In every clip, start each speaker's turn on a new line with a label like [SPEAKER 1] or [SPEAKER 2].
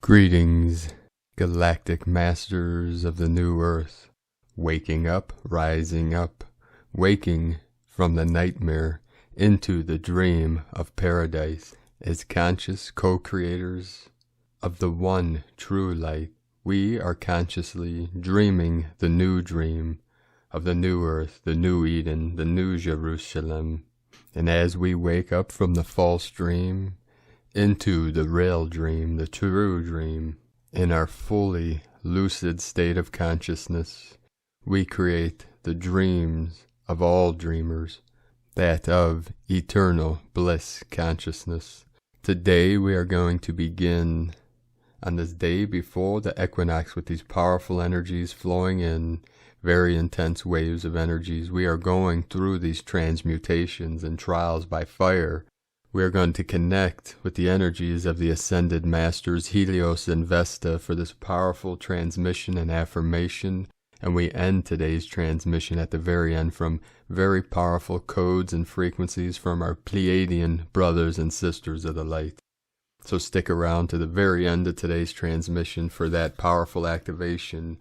[SPEAKER 1] Greetings, galactic masters of the new earth, waking up, rising up, waking from the nightmare into the dream of paradise. As conscious co-creators of the one true light, we are consciously dreaming the new dream of the new earth, the new Eden, the new Jerusalem. And as we wake up from the false dream into the real dream, the true dream, in our fully lucid state of consciousness, we create the dreams of all dreamers, that of eternal bliss consciousness. Today we are going to begin on this day before the equinox with these powerful energies flowing in, very intense waves of energies. We are going through these transmutations and trials by fire. We are going to connect with the energies of the ascended masters Hieros and Vesta for this powerful transmission and affirmation, and we end today's transmission at the very end from very powerful codes and frequencies from our Pleiadian brothers and sisters of the light. So stick around to the very end of today's transmission for that powerful activation,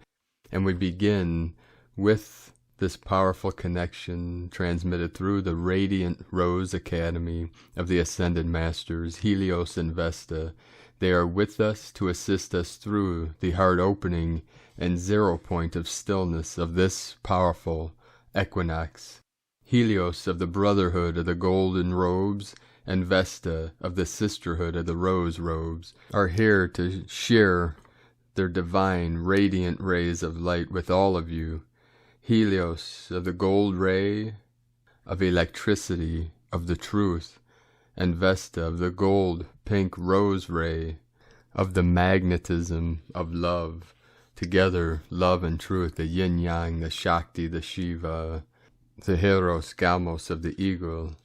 [SPEAKER 1] and we begin with this powerful connection transmitted through the Radiant Rose Academy of the Ascended Masters, Hieros and Vesta. They are with us to assist us through the heart opening and 0 point of stillness of this powerful equinox. Hieros of the Brotherhood of the Golden Robes and Vesta of the Sisterhood of the Rose Robes are here to share their divine radiant rays of light with all of you. Hieros of the gold ray of electricity of the truth, and Vesta of the gold pink rose ray of the magnetism of love. Together, love and truth, the yin yang, the Shakti, the Shiva, the Hieros, Gamos of the eagle,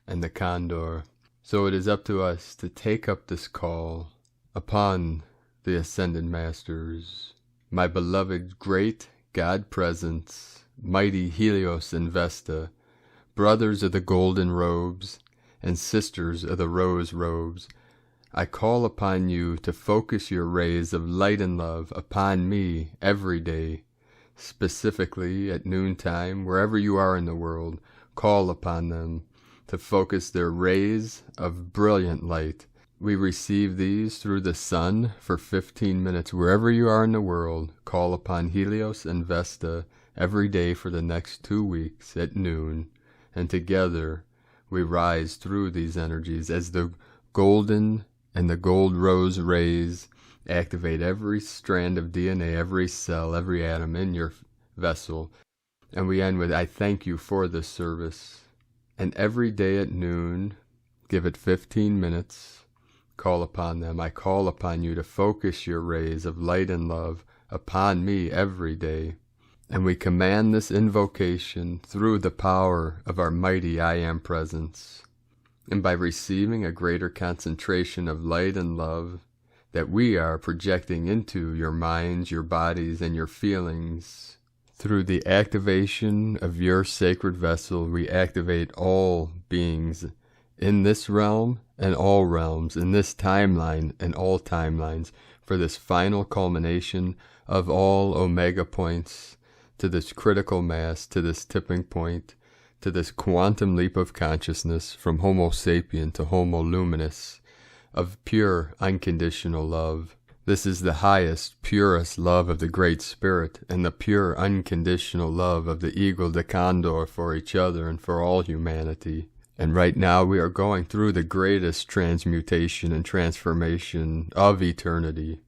[SPEAKER 1] and the Condor. So it is up to us to take up this call upon the Ascended Masters, my beloved great God Presence, mighty Hieros and Vesta, brothers of the golden robes and sisters of the rose robes. I call upon you to focus your rays of light and love upon me every day, specifically at noontime, wherever you are in the world. Call upon them to focus their rays of brilliant light. We receive these through the sun for 15 minutes. Wherever you are in the world, call upon Hieros and Vesta every day for the next 2 weeks at noon. And together we rise through these energies as the golden and the gold rose rays activate every strand of DNA, every cell, every atom in your vessel. And we end with, I thank you for this service. And every day at noon, give it 15 minutes. Call upon them. I call upon you to focus your rays of light and love upon me every day. And we command this invocation through the power of our mighty I Am Presence. And by receiving a greater concentration of light and love that we are projecting into your minds, your bodies, and your feelings, through the activation of your sacred vessel, we activate all beings in this realm and all realms, in this timeline and all timelines, for this final culmination of all omega points, to this critical mass, to this tipping point, to this quantum leap of consciousness from Homo sapien to Homo luminous, of pure unconditional love. This is the highest, purest love of the Great Spirit, and the pure unconditional love of the Eagle, the Condor, for each other and for all humanity. And right now we are going through the greatest transmutation and transformation of eternity.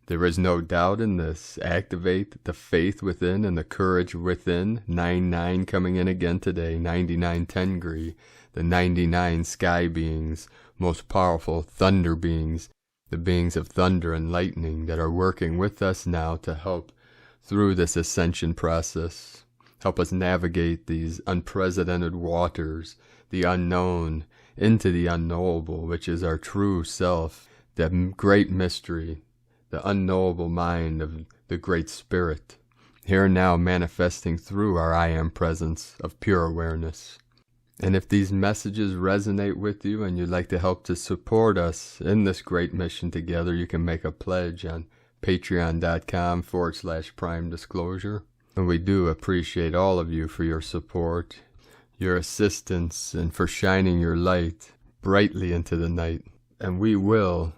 [SPEAKER 1] There is no doubt in this. Activate the faith within and the courage within. 9-9 coming in again today. 99 Tengri, the 99 sky beings, most powerful thunder beings, the beings of thunder and lightning that are working with us now to help through this ascension process. Help us navigate these unprecedented waters, the unknown, into the unknowable, which is our true self, the great mystery, the unknowable mind of the Great Spirit, here and now manifesting through our I Am Presence of pure awareness. And if these messages resonate with you and you'd like to help to support us in this great mission together, you can make a pledge on patreon.com/prime disclosure. And we do appreciate all of you for your support, your assistance, and for shining your light brightly into the night. And we will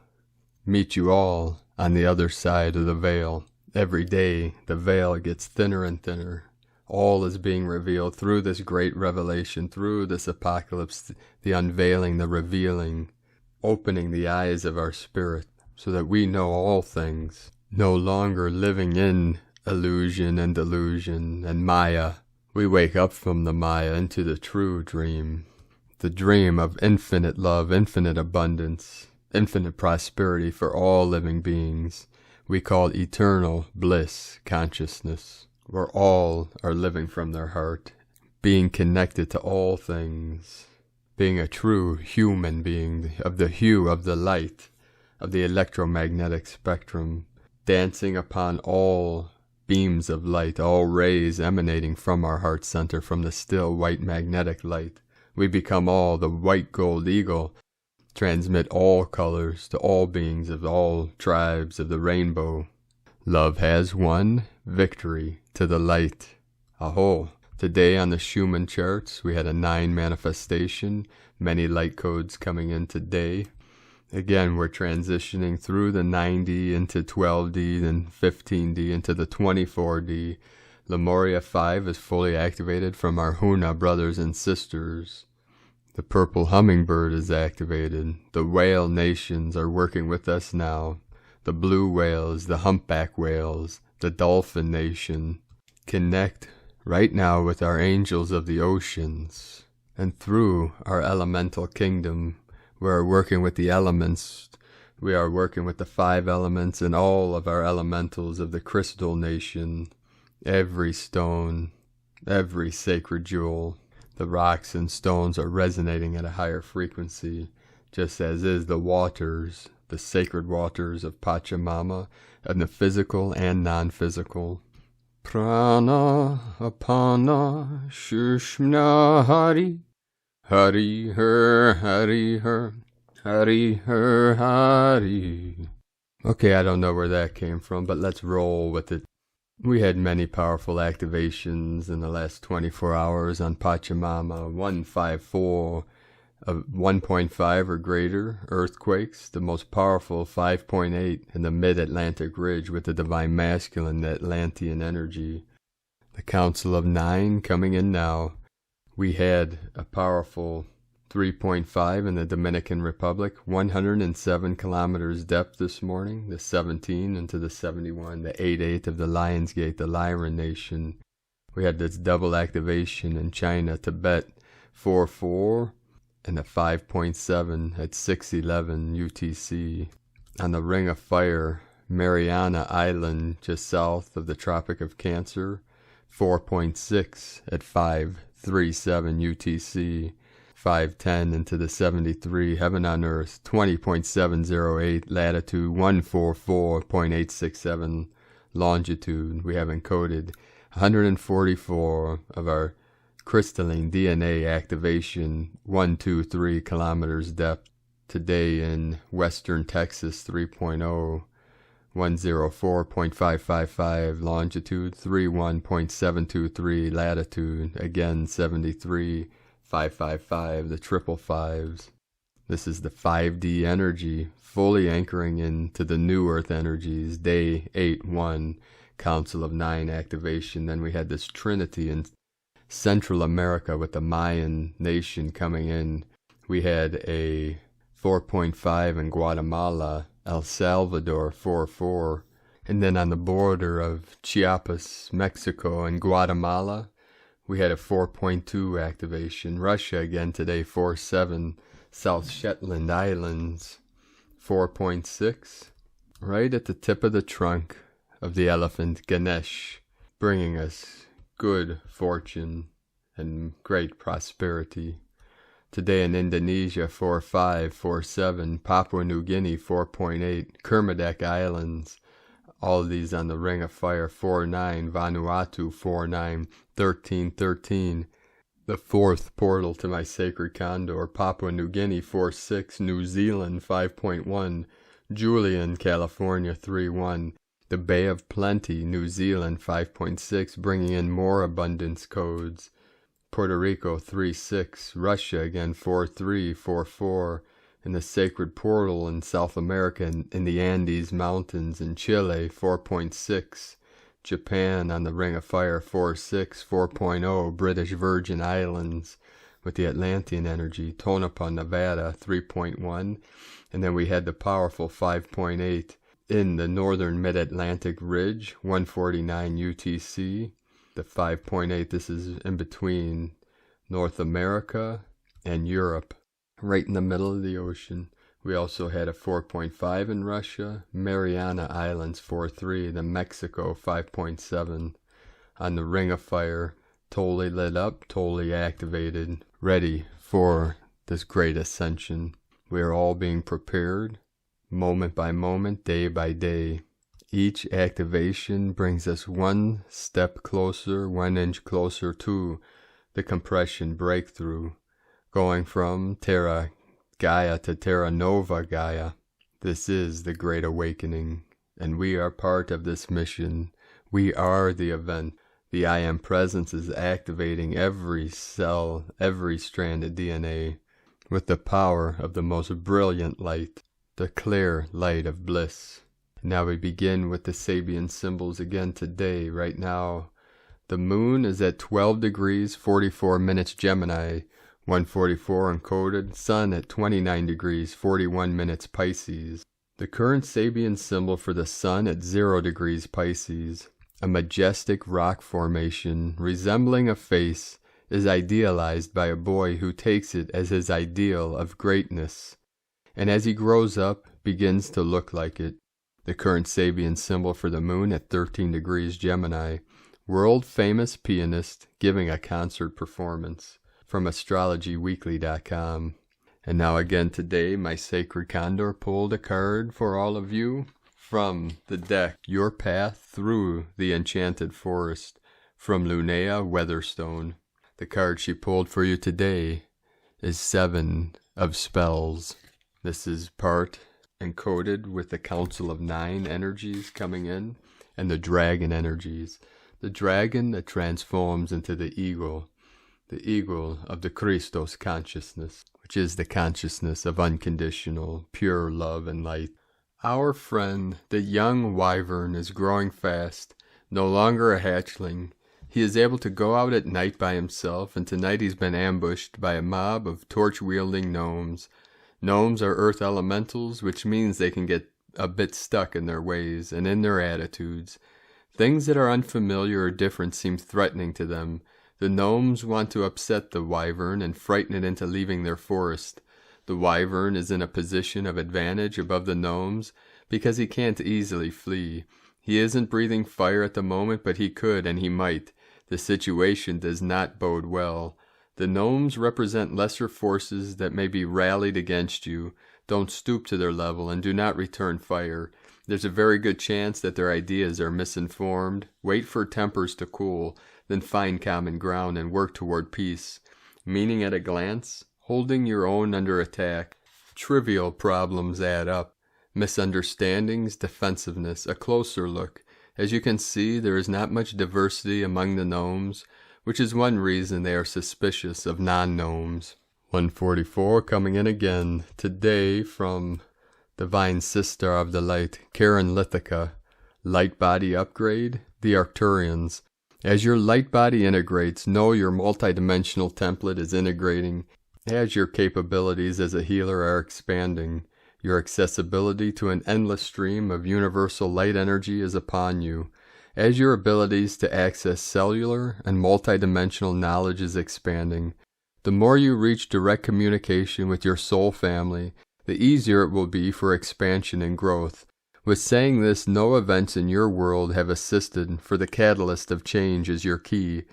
[SPEAKER 1] meet you all on the other side of the veil. Every day, the veil gets thinner and thinner. All is being revealed through this great revelation, through this apocalypse, the unveiling, the revealing, opening the eyes of our spirit so that we know all things, no longer living in illusion and delusion and Maya. We wake up from the Maya into the true dream, the dream of infinite love, infinite abundance, infinite prosperity for all living beings. We call eternal bliss consciousness, where all are living from their heart, being connected to all things, being a true human being of the hue of the light of the electromagnetic spectrum, dancing upon all beams of light, all rays emanating from our heart center, from the still white magnetic light. We become all the white gold eagle, transmit all colors to all beings of all tribes of the rainbow. Love has won, victory to the light. Aho. Today on the Schumann charts, we had a 9 manifestation, many light codes coming in today. Again, we're transitioning through the 9D into 12D, then 15D into the 24D. Lemuria 5 is fully activated from our Huna brothers and sisters. The purple hummingbird is activated. The whale nations are working with us now. The blue whales, the humpback whales, the dolphin nation. Connect right now with our angels of the oceans. And through our elemental kingdom, we are working with the elements. We are working with the 5 elements and all of our elementals of the crystal nation. Every stone, every sacred jewel. The rocks and stones are resonating at a higher frequency, just as is the waters, the sacred waters of Pachamama, and the physical and non-physical. Prana apana shushmna hari, hari her, hari her, hari her, hari. Okay, I don't know where that came from, but let's roll with it. We had many powerful activations in the last 24 hours on Pachamama, 154 of 1.5 or greater earthquakes, the most powerful 5.8 in the mid-Atlantic ridge with the divine masculine, the Atlantean energy. The Council of 9 coming in now. We had a powerful 3.5 in the Dominican Republic, 107 kilometers depth this morning, the 17 into the 71, the 8-8 of the Lion's Gate, the Lyran Nation. We had this double activation in China, Tibet, 4-4, and the 5.7 at 6:11 UTC. On the Ring of Fire, Mariana Island, just south of the Tropic of Cancer, 4.6 at 5:37 UTC. 510 into the 73, Heaven on Earth, 20.708, latitude 144.867, longitude. We have encoded 144 of our crystalline DNA activation, 123 kilometers depth. Today in western Texas, 3.0, 104.555, longitude 31.723, latitude, again 73. 555, the triple fives. This is the 5D energy, fully anchoring into the new earth energies, day 8-1, Council of 9 activation. Then we had this trinity in Central America with the Mayan nation coming in. We had a 4.5 in Guatemala, El Salvador, 4-4. And then on the border of Chiapas, Mexico, and Guatemala, we had a 4.2 activation. Russia again today, 4-7. South Shetland Islands, 4.6. Right at the tip of the trunk of the elephant Ganesh, bringing us good fortune and great prosperity. Today in Indonesia, 4-5, 4-7. Papua New Guinea, 4.8. Kermadec Islands, all of these on the Ring of Fire, 4-9. Vanuatu, 4-9. 13-13. The fourth portal to my sacred Condor, Papua New Guinea 4-6, New Zealand 5.1, Julian, California 3-1, the Bay of Plenty, New Zealand 5.6, bringing in more abundance codes, Puerto Rico 3-6, Russia again 4-3, 4-4, and the sacred portal in South America in the Andes Mountains in Chile 4.6, Japan on the Ring of Fire 4-6, 4.0, British Virgin Islands with the Atlantean energy, Tonopah, Nevada 3.1, and then we had the powerful 5.8 in the northern mid-Atlantic ridge, 149 UTC. The 5.8, this is in between North America and Europe, right in the middle of the ocean. We also had a 4.5 in Russia, Mariana Islands 4.3, the Mexico 5.7. On the Ring of Fire, totally lit up, totally activated, ready for this great ascension. We are all being prepared, moment by moment, day by day. Each activation brings us one step closer, 1 inch closer to the compression breakthrough, going from Terra Gaia to Terra Nova Gaia. This is the Great Awakening, and we are part of this mission. We are the event. The I Am Presence is activating every cell, every strand of DNA with the power of the most brilliant light, the clear light of bliss. Now we begin with the Sabian symbols again today. Right now, the moon is at 12 degrees 44 minutes Gemini, 144 encoded, sun at 29 degrees 41 minutes Pisces. The current Sabian symbol for the sun at 0 degrees Pisces, a majestic rock formation resembling a face, is idealized by a boy who takes it as his ideal of greatness, and as he grows up, begins to look like it. The current Sabian symbol for the moon at 13 degrees Gemini, world-famous pianist giving a concert performance, from astrologyweekly.com. And now again today, my sacred Condor pulled a card for all of you from the deck, Your Path Through the Enchanted Forest, from Lunea Weatherstone. The card she pulled for you today is 7 of Spells. This is part encoded with the Council of 9 energies coming in, and the dragon energies. The dragon that transforms into the eagle of the Christos consciousness, which is the consciousness of unconditional, pure love and light. Our friend, the young wyvern, is growing fast, no longer a hatchling. He is able to go out at night by himself, and tonight he's been ambushed by a mob of torch-wielding gnomes. Gnomes are earth elementals, which means they can get a bit stuck in their ways and in their attitudes. Things that are unfamiliar or different seem threatening to them. The gnomes want to upset the wyvern and frighten it into leaving their forest. The wyvern is in a position of advantage above the gnomes because he can't easily flee. He isn't breathing fire at the moment, but he could and he might. The situation does not bode well. The gnomes represent lesser forces that may be rallied against you. Don't stoop to their level and do not return fire. There's a very good chance that their ideas are misinformed. Wait for tempers to cool, then find common ground and work toward peace. Meaning at a glance, holding your own under attack. Trivial problems add up. Misunderstandings, defensiveness, a closer look. As you can see, there is not much diversity among the gnomes, which is one reason they are suspicious of non-gnomes. 144 coming in again, today from Divine Sister of the Light, Karen Lithica. Light body upgrade, the Arcturians. As your light body integrates, know your multidimensional template is integrating. As your capabilities as a healer are expanding, your accessibility to an endless stream of universal light energy is upon you. As your abilities to access cellular and multidimensional knowledge is expanding, the more you reach direct communication with your soul family, the easier it will be for expansion and growth. With saying this, no events in your world have assisted, for the catalyst of change is your key.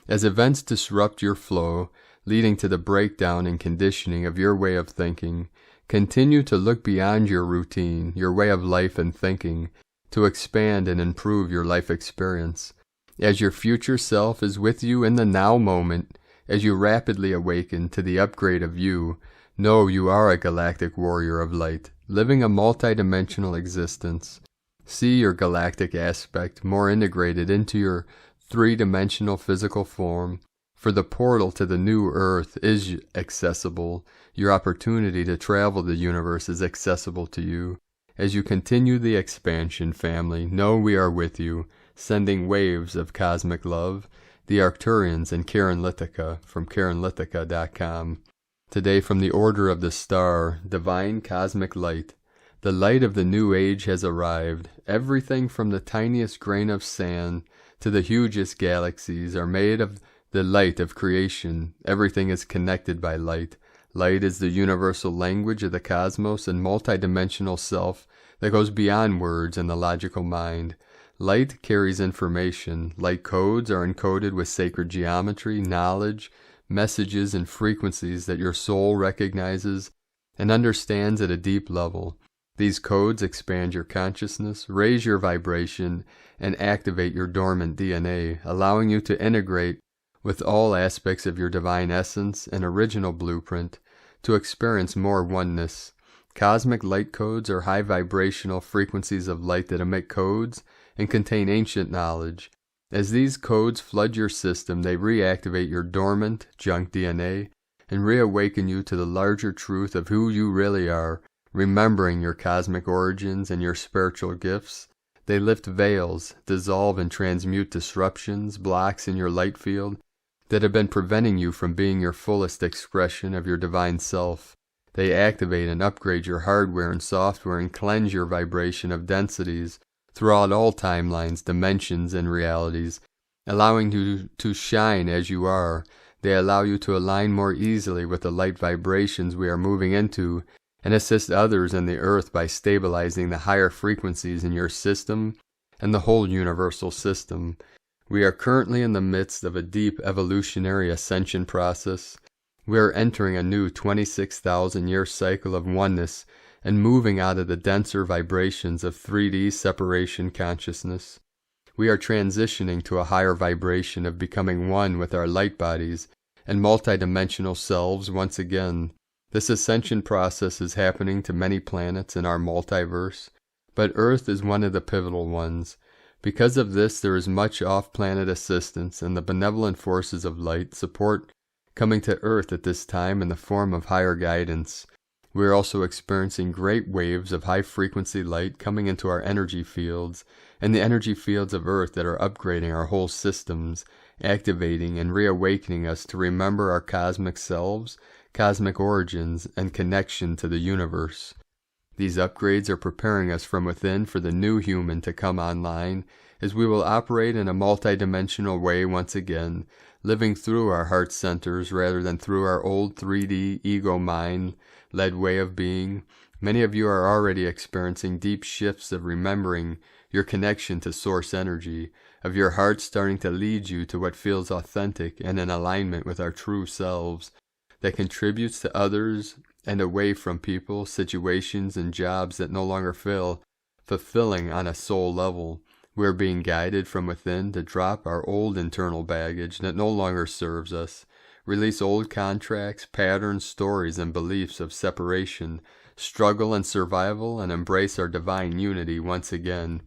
[SPEAKER 1] As events disrupt your flow, leading to the breakdown and conditioning of your way of thinking, continue to look beyond your routine, your way of life and thinking, to expand and improve your life experience. As your future self is with you in the now moment, As you rapidly awaken to the upgrade of you, know you are a galactic warrior of light, living a multidimensional existence. See your galactic aspect more integrated into your three-dimensional physical form, for the portal to the new earth is accessible. Your opportunity to travel the universe is accessible to you. As you continue the expansion, family, know we are with you, sending waves of cosmic love. The Arcturians and Karen Lithica from KarenLithica.com. Today from the Order of the Star, Divine Cosmic Light. The light of the new age has arrived. Everything from the tiniest grain of sand to the hugest galaxies are made of the light of creation. Everything is connected by light. Light is the universal language of the cosmos and multidimensional self that goes beyond words and the logical mind. Light carries information. Light codes are encoded with sacred geometry, knowledge, messages, and frequencies that your soul recognizes and understands at a deep level. These codes expand your consciousness, raise your vibration, and activate your dormant DNA, allowing you to integrate with all aspects of your divine essence and original blueprint to experience more oneness. Cosmic light codes are high vibrational frequencies of light that emit codes and contain ancient knowledge. As these codes flood your system, they reactivate your dormant, junk DNA and reawaken you to the larger truth of who you really are, remembering your cosmic origins and your spiritual gifts. They lift veils, dissolve and transmute disruptions, blocks in your light field that have been preventing you from being your fullest expression of your divine self. They activate and upgrade your hardware and software and cleanse your vibration of densities throughout all timelines, dimensions, and realities, allowing you to shine as you are. They allow you to align more easily with the light vibrations we are moving into and assist others in the earth by stabilizing the higher frequencies in your system and the whole universal system. We are currently in the midst of a deep evolutionary ascension process. We are entering a new 26,000-year cycle of oneness and moving out of the denser vibrations of 3D separation consciousness. We are transitioning to a higher vibration of becoming one with our light bodies and multidimensional selves once again. This ascension process is happening to many planets in our multiverse, but Earth is one of the pivotal ones. Because of this, there is much off-planet assistance and the benevolent forces of light support coming to Earth at this time in the form of higher guidance. We are also experiencing great waves of high-frequency light coming into our energy fields and the energy fields of Earth that are upgrading our whole systems, activating and reawakening us to remember our cosmic selves, cosmic origins, and connection to the universe. These upgrades are preparing us from within for the new human to come online, as we will operate in a multidimensional way once again, living through our heart centers rather than through our old 3D ego mind-led way of being. Many of you are already experiencing deep shifts of remembering your connection to source energy, of your heart starting to lead you to what feels authentic and in alignment with our true selves, that contributes to others and away from people, situations, and jobs that no longer feel fulfilling on a soul level. We are being guided from within to drop our old internal baggage that no longer serves us, release old contracts, patterns, stories, and beliefs of separation, struggle and survival, and embrace our divine unity once again.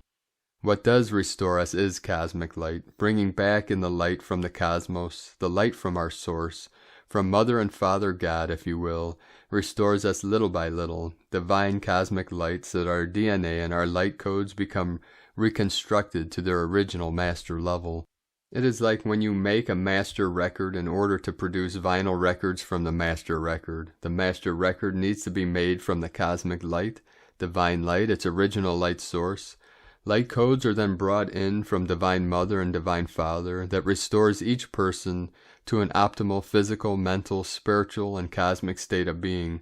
[SPEAKER 1] What does restore us is cosmic light, bringing back in the light from the cosmos, the light from our source, from Mother and Father God, if you will, restores us little by little, divine cosmic light, so that our DNA and our light codes become reconstructed to their original master level. It is like when you make a master record in order to produce vinyl records from the master record. The master record needs to be made from the cosmic light, divine light, its original light source. Light codes are then brought in from Divine Mother and Divine Father that restores each person to an optimal physical, mental, spiritual, and cosmic state of being.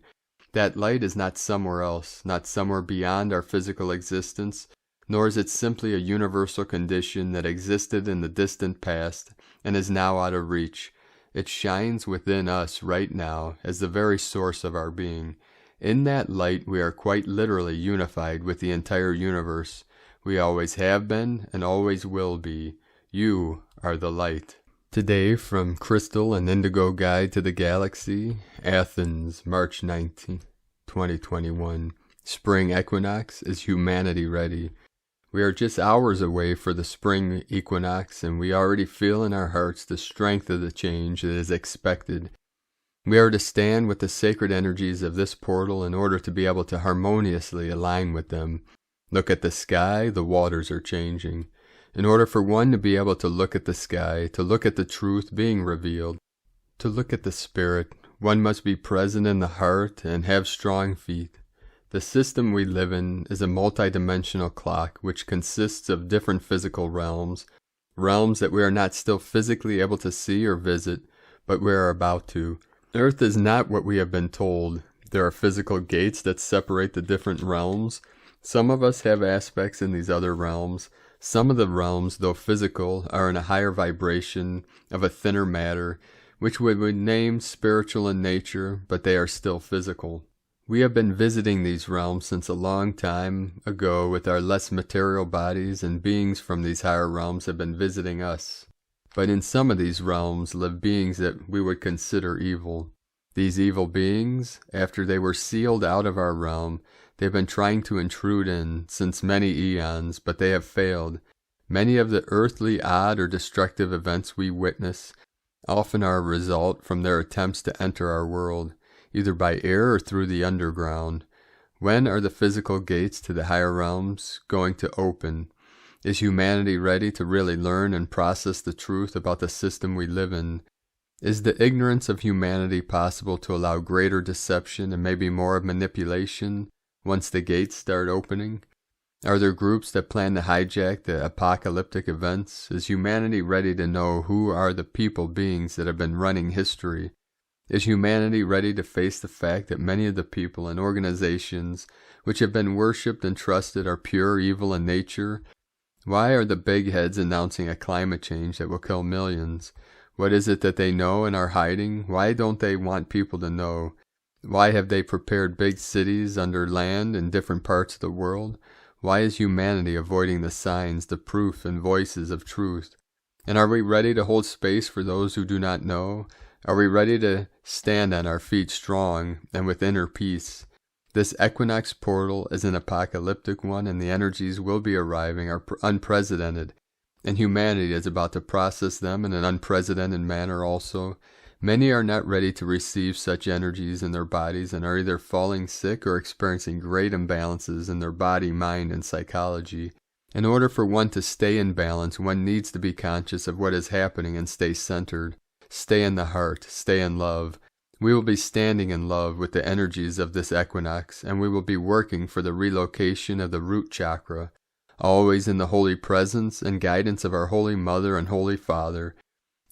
[SPEAKER 1] That light is not somewhere else, not somewhere beyond our physical existence, nor is it simply a universal condition that existed in the distant past and is now out of reach. It shines within us right now as the very source of our being. In that light we are quite literally unified with the entire universe. We always have been and always will be. You are the light. Today from Crystal and Indigo Guide to the Galaxy, Athens, March 19, 2021. Spring equinox. Is humanity ready? We are just hours away for the spring equinox, and we already feel in our hearts the strength of the change that is expected. We are to stand with the sacred energies of this portal in order to be able to harmoniously align with them. Look at the sky, the waters are changing. In order for one to be able to look at the sky, to look at the truth being revealed, to look at the spirit, one must be present in the heart and have strong feet. The system we live in is a multidimensional clock which consists of different physical realms, realms that we are not still physically able to see or visit, but we are about to. Earth is not what we have been told. There are physical gates that separate the different realms. Some of us have aspects in these other realms. Some of the realms, though physical, are in a higher vibration of a thinner matter, which we would name spiritual in nature, but they are still physical. We have been visiting these realms since a long time ago with our less material bodies, and beings from these higher realms have been visiting us. But in some of these realms live beings that we would consider evil. These evil beings, after they were sealed out of our realm, they have been trying to intrude in since many eons, but they have failed. Many of the earthly odd or destructive events we witness often are a result from their attempts to enter our world, either by air or through the underground. When are the physical gates to the higher realms going to open? Is humanity ready to really learn and process the truth about the system we live in? Is the ignorance of humanity possible to allow greater deception and maybe more of manipulation once the gates start opening? Are there groups that plan to hijack the apocalyptic events? Is humanity ready to know who are the people beings that have been running history? Is humanity ready to face the fact that many of the people and organizations which have been worshipped and trusted are pure evil in nature? Why are the big heads announcing a climate change that will kill millions? What is it that they know and are hiding? Why don't they want people to know? Why have they prepared big cities under land in different parts of the world? Why is humanity avoiding the signs, the proof, and voices of truth? And are we ready to hold space for those who do not know? Are we ready to stand on our feet strong and with inner peace? This equinox portal is an apocalyptic one, and the energies will be arriving are unprecedented, and humanity is about to process them in an unprecedented manner also. Many are not ready to receive such energies in their bodies and are either falling sick or experiencing great imbalances in their body, mind, and psychology. In order for one to stay in balance, one needs to be conscious of what is happening and stay centered. Stay in the heart, stay in love. We will be standing in love with the energies of this equinox, and we will be working for the relocation of the root chakra, always in the holy presence and guidance of our Holy Mother and Holy Father.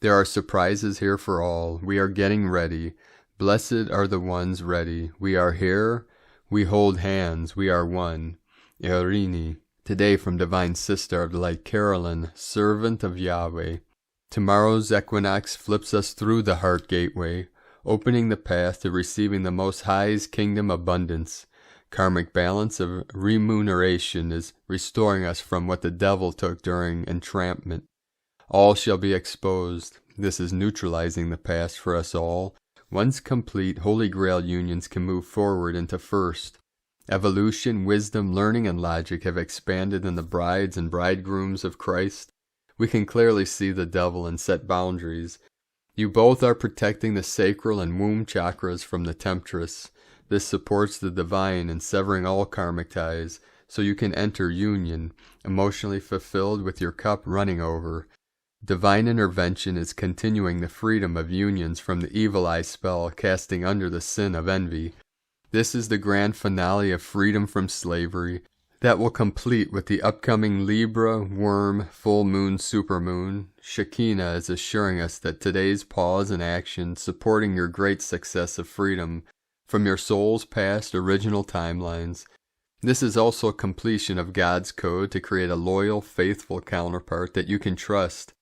[SPEAKER 1] There are surprises here for all. We are getting ready. Blessed are the ones ready. We are here. We hold hands. We are one. Irini. Today from Divine Sister of Light, Carolyn, Servant of Yahweh. Tomorrow's equinox flips us through the heart gateway, opening the path to receiving the Most High's kingdom abundance. Karmic balance of remuneration is restoring us from what the devil took during entrampment. All shall be exposed. This is neutralizing the past for us all. Once complete, Holy Grail unions can move forward into first. Evolution, wisdom, learning, and logic have expanded in the brides and bridegrooms of Christ. We can clearly see the devil and set boundaries. You both are protecting the sacral and womb chakras from the temptress. This supports the divine in severing all karmic ties, so you can enter union, emotionally fulfilled with your cup running over. Divine intervention is continuing the freedom of unions from the evil eye spell casting under the sin of envy. This is the grand finale of freedom from slavery that will complete with the upcoming Libra, Worm, Full Moon, Supermoon. Shekinah is assuring us that today's pause in action supporting your great success of freedom from your soul's past original timelines. This is also completion of God's code to create a loyal, faithful counterpart that you can trust.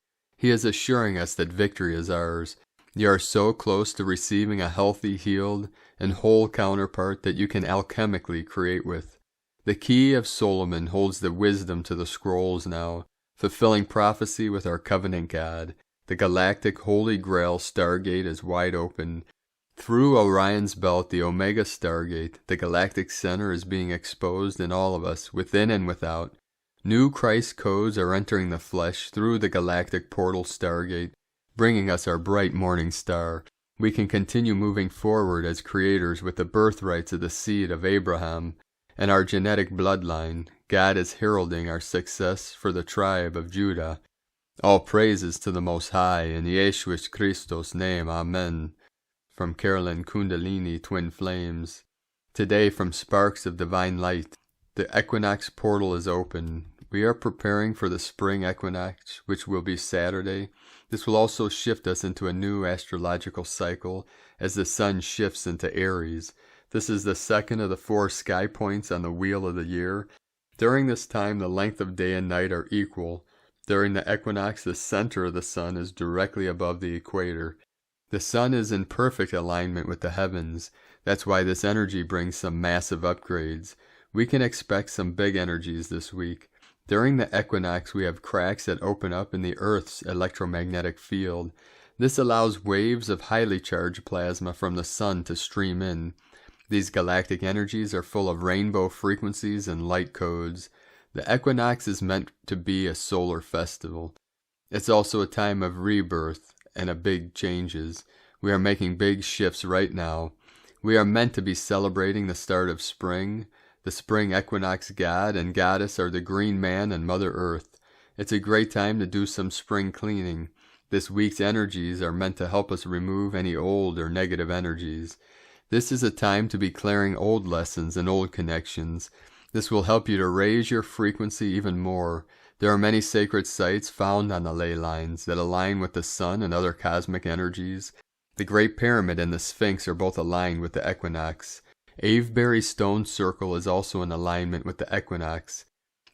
[SPEAKER 1] He is assuring us that victory is ours. You are so close to receiving a healthy, healed, and whole counterpart that you can alchemically create with. The key of Solomon holds the wisdom to the scrolls now, fulfilling prophecy with our covenant God. The Galactic Holy Grail Stargate is wide open. Through Orion's belt, the Omega Stargate, the Galactic Center is being exposed in all of us, within and without. New Christ codes are entering the flesh through the Galactic Portal Stargate, bringing us our bright morning star. We can continue moving forward as creators with the birthrights of the seed of Abraham and our genetic bloodline. God is heralding our success for the tribe of Judah. All praises to the Most High, in Yeshua Christos' name, Amen. From Carolyn Kundalini, Twin Flames. Today from Sparks of Divine Light. The equinox portal is open. We are preparing for the spring equinox, which will be Saturday. This will also shift us into a new astrological cycle as the sun shifts into Aries. This is the second of the 4 sky points on the wheel of the year. During this time, the length of day and night are equal. During the equinox, the center of the sun is directly above the equator. The sun is in perfect alignment with the heavens. That's why this energy brings some massive upgrades. We can expect some big energies this week. During the equinox, we have cracks that open up in the Earth's electromagnetic field. This allows waves of highly charged plasma from the sun to stream in. These galactic energies are full of rainbow frequencies and light codes. The equinox is meant to be a solar festival. It's also a time of rebirth and of big changes. We are making big shifts right now. We are meant to be celebrating the start of spring. The spring equinox god and goddess are the Green Man and Mother Earth. It's a great time to do some spring cleaning. This week's energies are meant to help us remove any old or negative energies. This is a time to be clearing old lessons and old connections. This will help you to raise your frequency even more. There are many sacred sites found on the ley lines that align with the sun and other cosmic energies. The Great Pyramid and the Sphinx are both aligned with the equinox. Avebury Stone Circle is also in alignment with the equinox.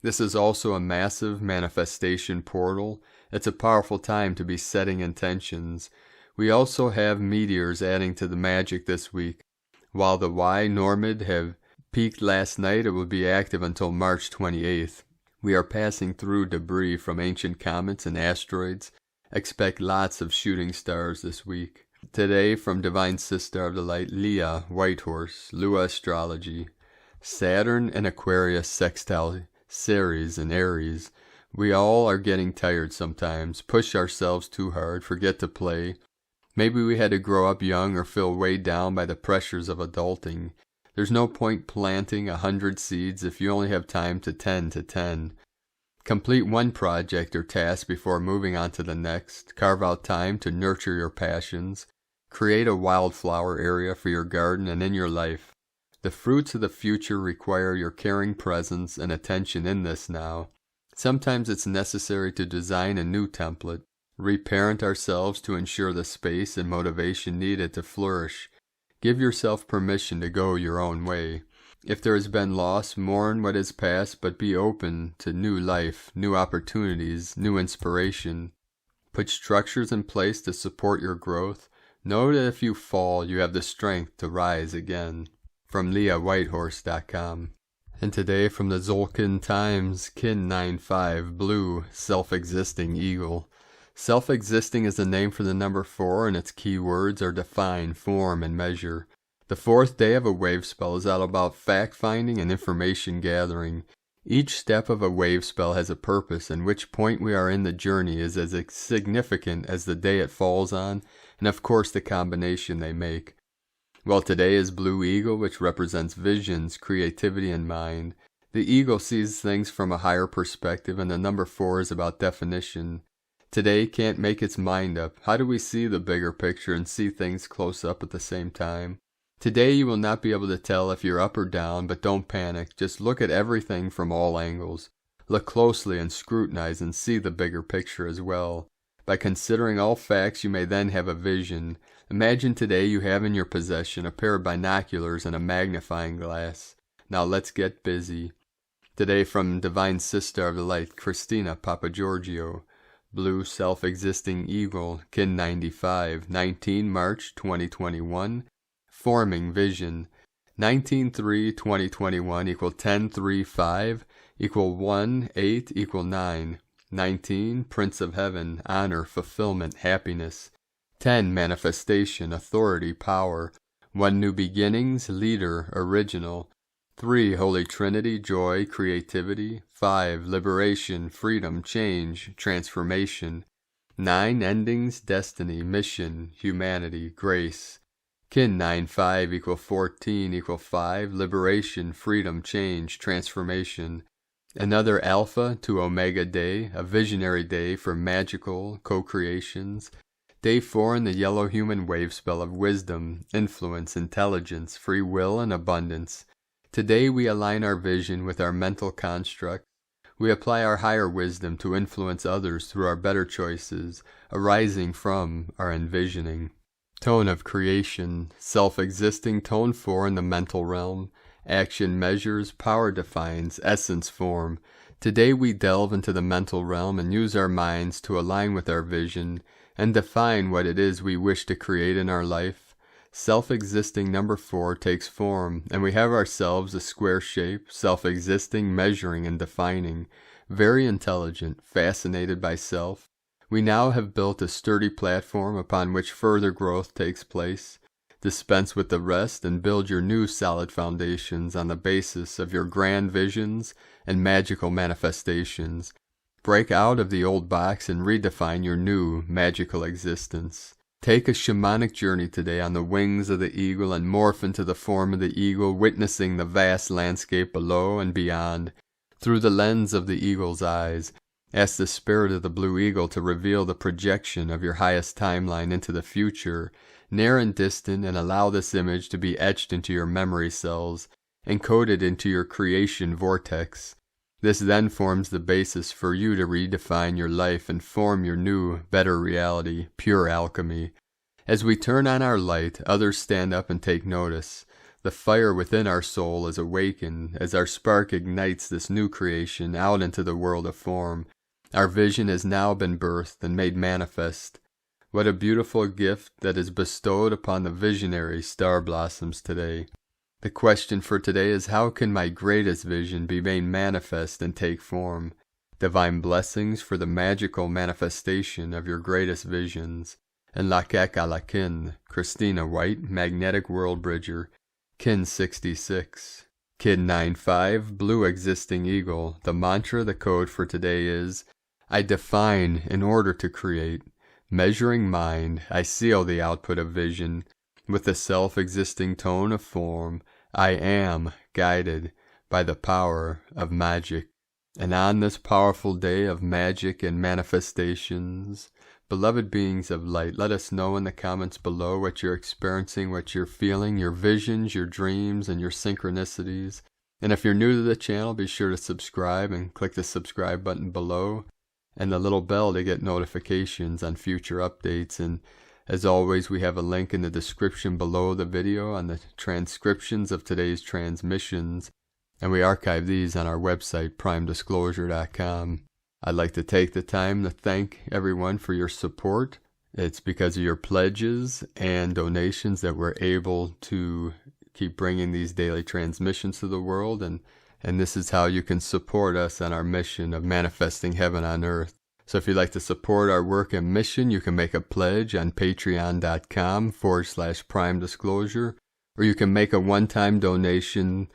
[SPEAKER 1] This is also a massive manifestation portal. It's a powerful time to be setting intentions. We also have meteors adding to the magic this week. While the Y Normid have peaked last night, it will be active until March 28th. We are passing through debris from ancient comets and asteroids. Expect lots of shooting stars this week. Today, from Divine Sister of the Light, Leah, Whitehorse, Lua Astrology. Saturn and Aquarius sextile Ceres and Aries. We all are getting tired sometimes, push ourselves too hard, forget to play. Maybe we had to grow up young or feel weighed down by the pressures of adulting. There's no point planting 100 seeds if you only have time to tend to 10. Complete one project or task before moving on to the next. Carve out time to nurture your passions. Create a wildflower area for your garden and in your life. The fruits of the future require your caring presence and attention in this now. Sometimes it's necessary to design a new template, reparent ourselves to ensure the space and motivation needed to flourish. Give yourself permission to go your own way. If there has been loss, mourn what is past, but be open to new life, new opportunities, new inspiration. Put structures in place to support your growth. Know that if you fall, you have the strength to rise again. From LeahWhitehorse.com. And today from the Zolkin Times, Kin 95, Blue, Self-Existing Eagle. Self-existing is the name for the number 4, and its key words are define, form, and measure. The 4th day of a wave spell is all about fact-finding and information gathering. Each step of a wave spell has a purpose, and which point we are in the journey is as significant as the day it falls on, and of course the combination they make. Well, today is Blue Eagle, which represents visions, creativity, and mind. The eagle sees things from a higher perspective, and the number 4 is about definition. Today can't make its mind up. How do we see the bigger picture and see things close up at the same time? Today you will not be able to tell if you're up or down, but don't panic. Just look at everything from all angles. Look closely and scrutinize and see the bigger picture as well. By considering all facts, you may then have a vision. Imagine today you have in your possession a pair of binoculars and a magnifying glass. Now let's get busy. Today from Divine Sister of the Light, Christina Papagiorgio. Blue Self-Existing Eagle, Kin 95, 19 March 2021. Forming Vision. 19-3-2021 equal 10-3-5 equal 1-8 equal 9. 19. Prince of Heaven, honor, fulfillment, happiness. 10. Manifestation, authority, power. 1. New beginnings, leader, original. 3. Holy Trinity, joy, creativity. 5. Liberation, freedom, change, transformation. 9. Endings, destiny, mission, humanity, grace. Kin 9-5 equal 14 equal 5. Liberation, freedom, change, transformation. Another Alpha to Omega day, a visionary day for magical co-creations. Day 4 in the yellow human wave spell of wisdom, influence, intelligence, free will, and abundance. Today we align our vision with our mental construct. We apply our higher wisdom to influence others through our better choices, arising from our envisioning. Tone of creation, self-existing. Tone 4 in the mental realm. Action measures, power defines, essence form. Today we delve into the mental realm and use our minds to align with our vision and define what it is we wish to create in our life. Self-existing number 4 takes form, and we have ourselves a square shape, self-existing, measuring and defining, very intelligent, fascinated by self. We now have built a sturdy platform upon which further growth takes place. Dispense with the rest and build your new solid foundations on the basis of your grand visions and magical manifestations. Break out of the old box and redefine your new magical existence. Take a shamanic journey today on the wings of the eagle and morph into the form of the eagle, witnessing the vast landscape below and beyond. Through the lens of the eagle's eyes, ask the spirit of the blue eagle to reveal the projection of your highest timeline into the future, near and distant, and allow this image to be etched into your memory cells, encoded into your creation vortex. This then forms the basis for you to redefine your life and form your new, better reality, pure alchemy. As we turn on our light, others stand up and take notice. The fire within our soul is awakened as our spark ignites this new creation out into the world of form. Our vision has now been birthed and made manifest. What a beautiful gift that is bestowed upon the visionary star blossoms today. The question for today is, how can my greatest vision be made manifest and take form? Divine blessings for the magical manifestation of your greatest visions. And Lakek Alakin, Christina White, Magnetic World Bridger, Kin 66. Kin 95, Blue Existing Eagle. The mantra, the code for today is, I define in order to create. Measuring mind, I seal the output of vision. With the self-existing tone of form, I am guided by the power of magic. And on this powerful day of magic and manifestations, beloved beings of light, let us know in the comments below what you're experiencing, what you're feeling, your visions, your dreams, and your synchronicities. And if you're new to the channel, be sure to subscribe and click the subscribe button below and the little bell to get notifications on future updates. And as always, we have a link in the description below the video on the transcriptions of today's transmissions, and we archive these on our website, primedisclosure.com. I'd like to take the time to thank everyone for your support. It's because of your pledges and donations that we're able to keep bringing these daily transmissions to the world, and this is how you can support us on our mission of manifesting heaven on earth. So if you'd like to support our work and mission, you can make a pledge on patreon.com/primedisclosure, or you can make a one-time donation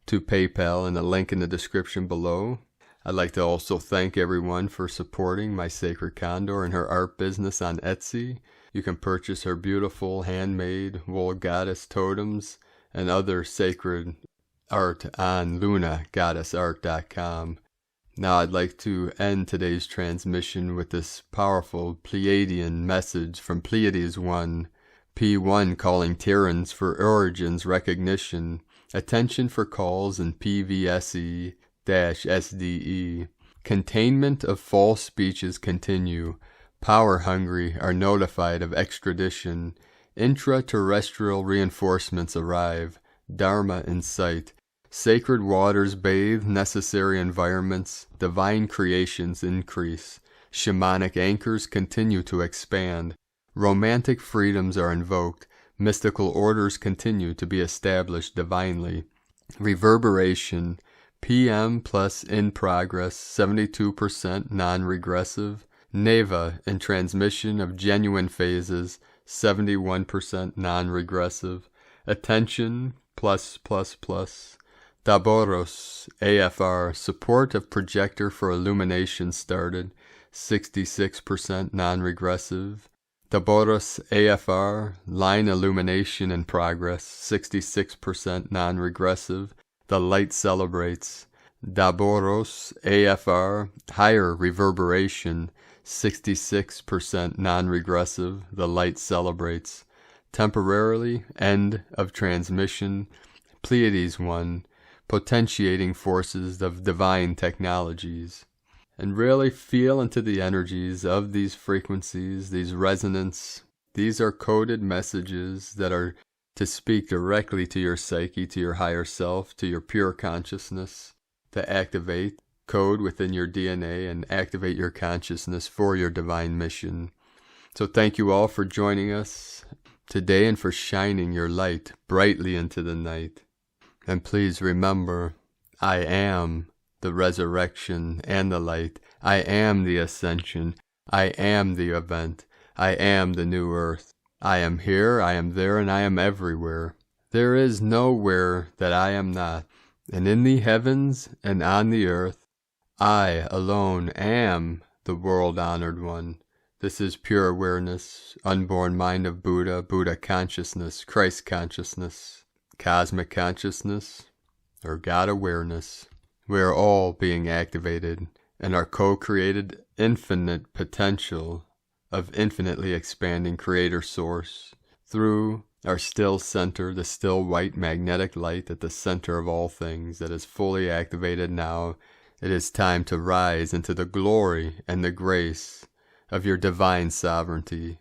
[SPEAKER 1] to PayPal in the link in the description below. I'd like to also thank everyone for supporting my sacred Condor and her art business on Etsy. You can purchase her beautiful handmade wool goddess totems and other sacred art on lunagoddessart.com. Now I'd like to end today's transmission with this powerful Pleiadian message from Pleiades 1, P1 calling Terrans for origins recognition, attention for calls in PVSE-SDE. Containment of false speeches continue. Power hungry are notified of extradition. Intra-terrestrial reinforcements arrive. Dharma in sight. Sacred waters bathe necessary environments. Divine creations increase. Shamanic anchors continue to expand. Romantic freedoms are invoked. Mystical orders continue to be established divinely. Reverberation. PM plus in progress, 72% non-regressive. Neva in transmission of genuine phases, 71% non-regressive. Attention plus. Daboros, AFR, support of projector for illumination started, 66% non-regressive. Daboros, AFR, line illumination in progress, 66% non-regressive. The light celebrates. Daboros, AFR, higher reverberation, 66% non-regressive. The light celebrates. Temporarily, end of transmission. Pleiades 1, potentiating forces of divine technologies. And really feel into the energies of these frequencies, these resonance. These are coded messages that are to speak directly to your psyche, to your higher self, to your pure consciousness, to activate code within your DNA and activate your consciousness for your divine mission. So thank you all for joining us today and for shining your light brightly into the night. And please remember, I am the resurrection and the light. I am the ascension. I am the event. I am the new earth. I am here, I am there, and I am everywhere. There is nowhere that I am not. And in the heavens and on the earth, I alone am the world-honored one. This is pure awareness, unborn mind of Buddha, Buddha consciousness, Christ consciousness, cosmic consciousness, or God awareness. We are all being activated and our co-created infinite potential of infinitely expanding creator source through our still center, the still white magnetic light at the center of all things that is fully activated now. It is time to rise into the glory and the grace of your divine sovereignty.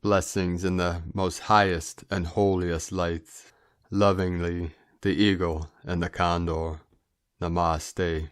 [SPEAKER 1] Blessings in the most highest and holiest light. Lovingly, the eagle and the condor. Namaste.